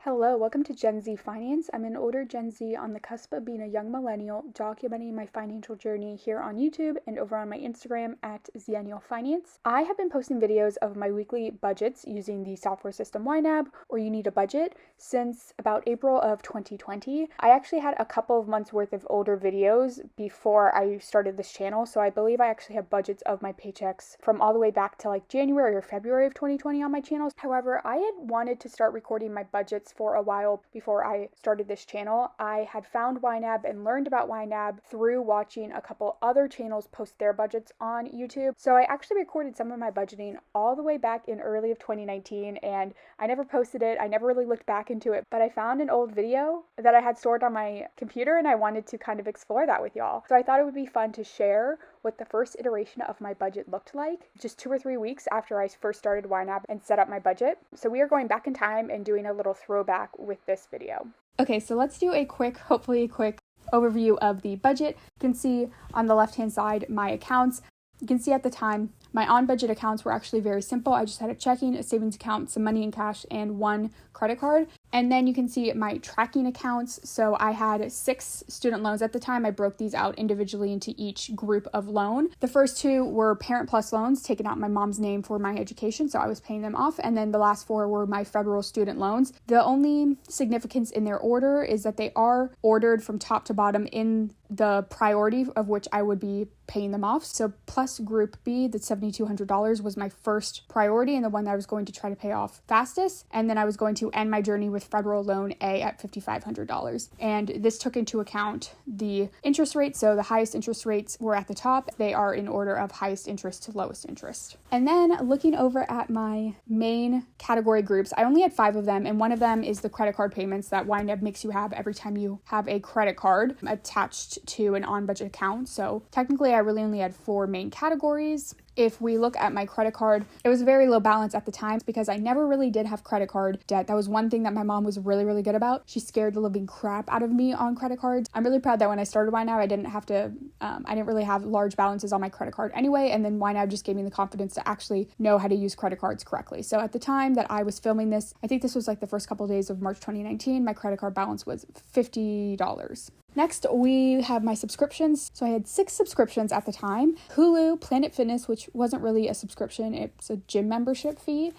Hello, welcome to Gen Z Finance. I'm an older Gen Z on the cusp of being a young millennial, documenting my financial journey here on YouTube and over on my Instagram at Zennial Finance. I have been posting videos of my weekly budgets using the software system YNAB, or You Need a Budget, since about April of 2020. I actually had a couple of months worth of older videos before I started this channel, so I believe I actually have budgets of my paychecks from all the way back to like January or February of 2020 on my channel. However, I had wanted to start recording my budgets for a while before I started this channel. I had found YNAB and learned about YNAB through watching a couple other channels post their budgets on YouTube. So I actually recorded some of my budgeting all the way back in early of 2019, and I never posted it. I never really looked back into it, but I found an old video that I had stored on my computer and I wanted to kind of explore that with y'all. So I thought it would be fun to share what the first iteration of my budget looked like just 2 or 3 weeks after I first started YNAB and set up my budget. So we are going back in time and doing a little throwback with this video. Okay, so let's do hopefully a quick overview of the budget. You can see on the left-hand side my accounts. You can see at the time my on-budget accounts were actually very simple. I just had a checking, a savings account, some money in cash, and one credit card. And then you can see my tracking accounts. So I had 6 student loans at the time. I broke these out individually into each group of loan. The first 2 were Parent Plus loans, taken out my mom's name for my education, so I was paying them off. And then the last 4 were my federal student loans. The only significance in their order is that they are ordered from top to bottom in the priority of which I would be paying them off. So Plus Group B, the $7,200, was my first priority and the one that I was going to try to pay off fastest. And then I was going to end my journey with Federal Loan A at $5,500. And this took into account the interest rate. So the highest interest rates were at the top. They are in order of highest interest to lowest interest. And then looking over at my main category groups, I only had 5 of them. And one of them is the credit card payments that YNAB makes you have every time you have a credit card attached to an on-budget account. So technically I really only had 4 main categories. If we look at my credit card, it was a very low balance at the time because I never really did have credit card debt. That was one thing that my mom was really, really good about. She scared the living crap out of me on credit cards. I'm really proud that when I started YNAB, I didn't really have large balances on my credit card anyway. And then YNAB just gave me the confidence to actually know how to use credit cards correctly. So at the time that I was filming this, I think this was like the first couple of days of March 2019, my credit card balance was $50. Next, we have my subscriptions. So I had 6 subscriptions at the time. Hulu, Planet Fitness, which wasn't really a subscription, it's a gym membership fee,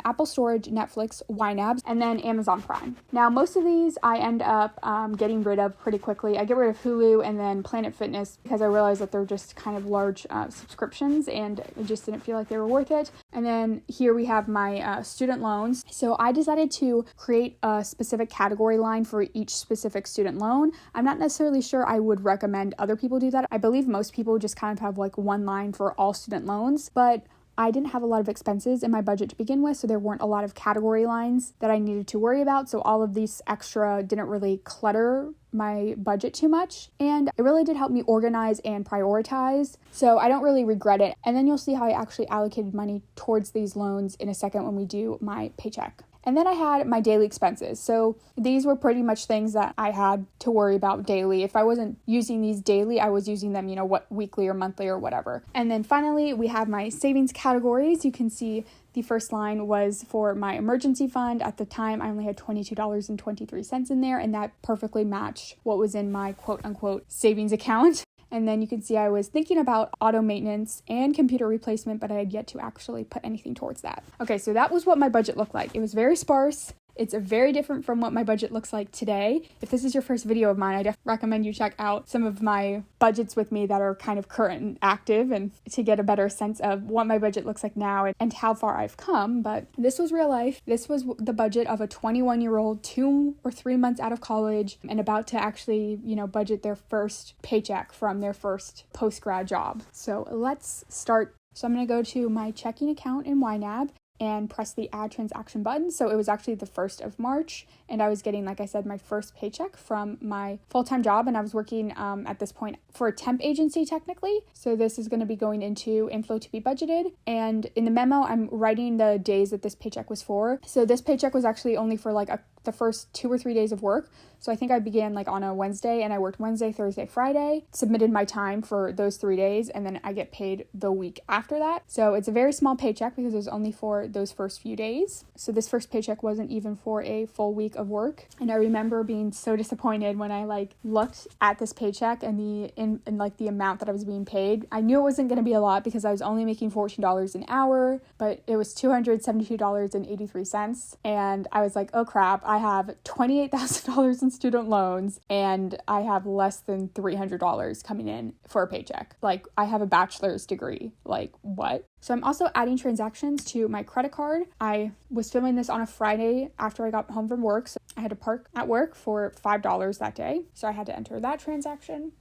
Apple Storage, Netflix, YNAB, and then Amazon Prime. Now, most of these I end up getting rid of pretty quickly. I get rid of Hulu and then Planet Fitness because I realized that they're just kind of large subscriptions and I just didn't feel like they were worth it. And then here we have my student loans. So I decided to create a specific category line for each specific student loan. I'm not necessarily sure I would recommend other people do that. I believe most people just kind of have like one line for all student loans, but I didn't have a lot of expenses in my budget to begin with, so there weren't a lot of category lines that I needed to worry about. So all of these extra didn't really clutter my budget too much. And it really did help me organize and prioritize. So I don't really regret it. And then you'll see how I actually allocated money towards these loans in a second when we do my paycheck. And then I had my daily expenses. So these were pretty much things that I had to worry about daily. If I wasn't using these daily, I was using them, weekly or monthly or whatever. And then finally, we have my savings categories. You can see the first line was for my emergency fund. At the time, I only had $22.23 in there, and that perfectly matched what was in my quote unquote savings account. And then you can see I was thinking about auto maintenance and computer replacement, but I had yet to actually put anything towards that. Okay, so that was what my budget looked like. It was very sparse. It's very different from what my budget looks like today. If this is your first video of mine, I definitely recommend you check out some of my budgets with me that are kind of current and active, and to get a better sense of what my budget looks like now and how far I've come. But this was real life. This was the budget of a 21-year-old, 2 or 3 months out of college and about to actually, budget their first paycheck from their first post-grad job. So let's start. So I'm going to go to my checking account in YNAB and press the add transaction button. So it was actually the 1st of March and I was getting, like I said, my first paycheck from my full-time job, and I was working at this point for a temp agency technically. So this is going to be going into inflow to be budgeted, and in the memo I'm writing the days that this paycheck was for. So this paycheck was actually only for like the first 2 or 3 days of work. So I think I began like on a Wednesday, and I worked Wednesday, Thursday, Friday, submitted my time for those 3 days, and then I get paid the week after that. So it's a very small paycheck because it was only for those first few days. So this first paycheck wasn't even for a full week of work. And I remember being so disappointed when I like looked at this paycheck and the amount that I was being paid. I knew it wasn't going to be a lot because I was only making $14 an hour, but it was $272.83. And I was like, oh crap, I have $28,000 in student loans and I have less than $300 coming in for a paycheck. Like, I have a bachelor's degree. Like, what? So I'm also adding transactions to my credit card. I was filming this on a Friday after I got home from work, so I had to park at work for $5 that day. So I had to enter that transaction.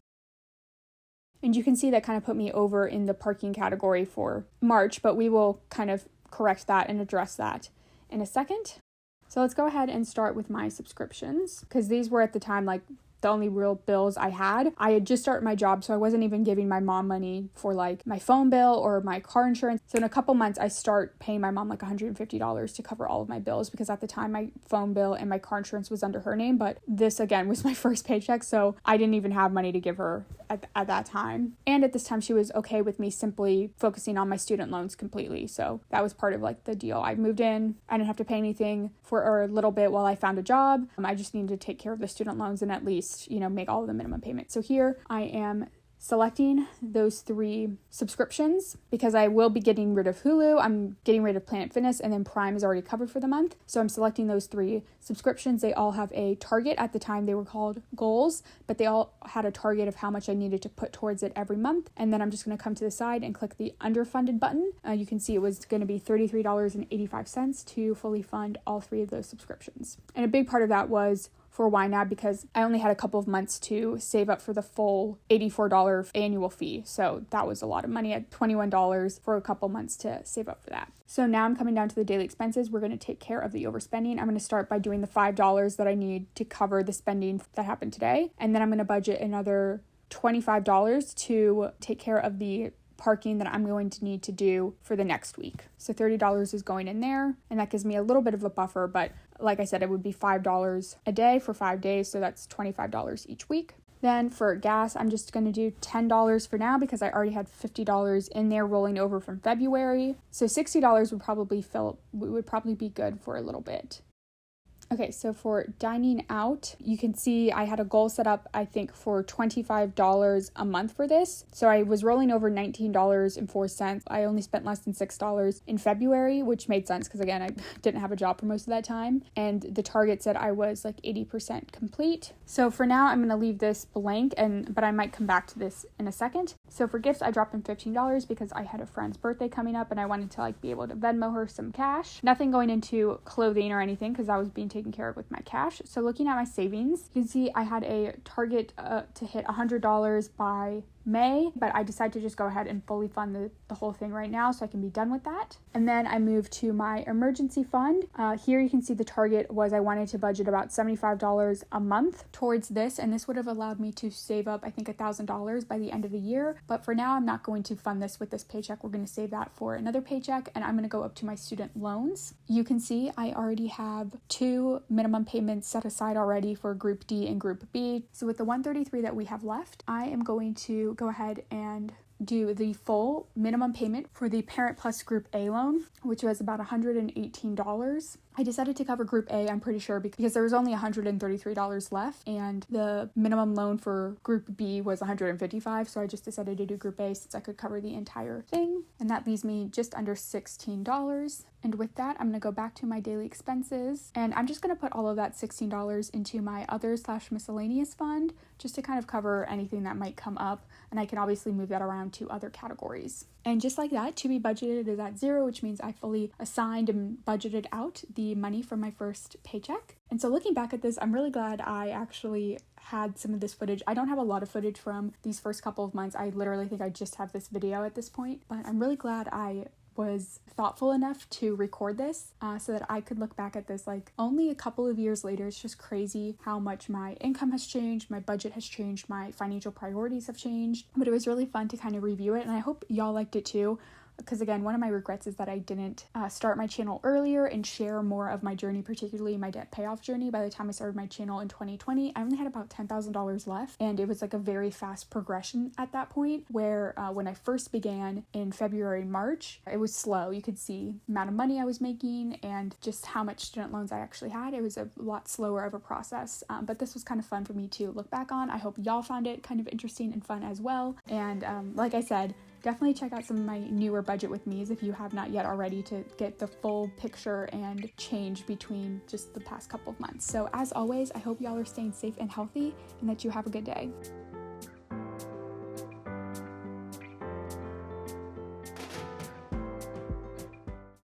And you can see that kind of put me over in the parking category for March, but we will kind of correct that and address that in a second. So let's go ahead and start with my subscriptions, because these were at the time like the only real bills I had. I had just started my job, so I wasn't even giving my mom money for like my phone bill or my car insurance. So in a couple months, I start paying my mom like $150 to cover all of my bills, because at the time my phone bill and my car insurance was under her name. But this again was my first paycheck, so I didn't even have money to give her at that time. And at this time, she was okay with me simply focusing on my student loans completely. So that was part of like the deal. I moved in, I didn't have to pay anything for a little bit while I found a job. I just needed to take care of the student loans and at least, make all of the minimum payments. So here I am selecting those 3 subscriptions because I will be getting rid of Hulu, I'm getting rid of Planet Fitness, and then Prime is already covered for the month. So I'm selecting those 3 subscriptions. They all have a target. At the time they were called goals, but they all had a target of how much I needed to put towards it every month. And then I'm just going to come to the side and click the underfunded button. You can see it was going to be $33.85 to fully fund all 3 of those subscriptions. And a big part of that was for YNAB because I only had a couple of months to save up for the full $84 annual fee. So that was a lot of money at $21 for a couple months to save up for that. So now I'm coming down to the daily expenses. We're going to take care of the overspending. I'm going to start by doing the $5 that I need to cover the spending that happened today. And then I'm going to budget another $25 to take care of the parking that I'm going to need to do for the next week. So $30 is going in there, and that gives me a little bit of a buffer, but like I said, it would be $5 a day for 5 days, so that's $25 each week. Then for gas, I'm just going to do $10 for now because I already had $50 in there rolling over from February. So $60 would probably be good for a little bit. Okay, so for dining out, you can see I had a goal set up, I think, for $25 a month for this. So I was rolling over $19.04. I only spent less than $6 in February, which made sense because, again, I didn't have a job for most of that time. And the target said I was like 80% complete. So for now, I'm going to leave this blank, but I might come back to this in a second. So for gifts, I dropped in $15 because I had a friend's birthday coming up and I wanted to be able to Venmo her some cash. Nothing going into clothing or anything because I was being taken care of with my cash. So looking at my savings, you can see I had a target to hit $100 by May, but I decided to just go ahead and fully fund the whole thing right now so I can be done with that. And then I moved to my emergency fund. Here you can see the target was I wanted to budget about $75 a month towards this, and this would have allowed me to save up I think $1,000 by the end of the year. But for now, I'm not going to fund this with this paycheck. We're going to save that for another paycheck, and I'm going to go up to my student loans. You can see I already have 2 minimum payments set aside already for Group D and Group B. So with the $133 that we have left, I am going to go ahead and do the full minimum payment for the Parent Plus Group A loan, which was about $118. I decided to cover Group A, I'm pretty sure, because there was only $133 left, and the minimum loan for Group B was $155, so I just decided to do Group A since I could cover the entire thing, and that leaves me just under $16. And with that, I'm going to go back to my daily expenses, and I'm just going to put all of that $16 into my other/miscellaneous fund, just to kind of cover anything that might come up, and I can obviously move that around to other categories. And just like that, to be budgeted is at 0, which means I fully assigned and budgeted out the money from my first paycheck. And so looking back at this, I'm really glad I actually had some of this footage. I don't have a lot of footage from these first couple of months. I literally think I just have this video at this point, but I'm really glad I was thoughtful enough to record this so that I could look back at this only a couple of years later. It's just crazy how much my income has changed, my budget has changed, my financial priorities have changed, but it was really fun to kind of review it, and I hope y'all liked it too. because again, one of my regrets is that I didn't start my channel earlier and share more of my journey, particularly my debt payoff journey. By the time I started my channel in 2020, I only had about $10,000 left, and it was like a very fast progression at that point, where when I first began in February, March, it was slow. You could see the amount of money I was making and just how much student loans I actually had. It was a lot slower of a process, but this was kind of fun for me to look back on. I hope y'all found it kind of interesting and fun as well. And like I said, definitely check out some of my newer budget with me's if you have not yet already, to get the full picture and change between just the past couple of months. So as always, I hope y'all are staying safe and healthy and that you have a good day.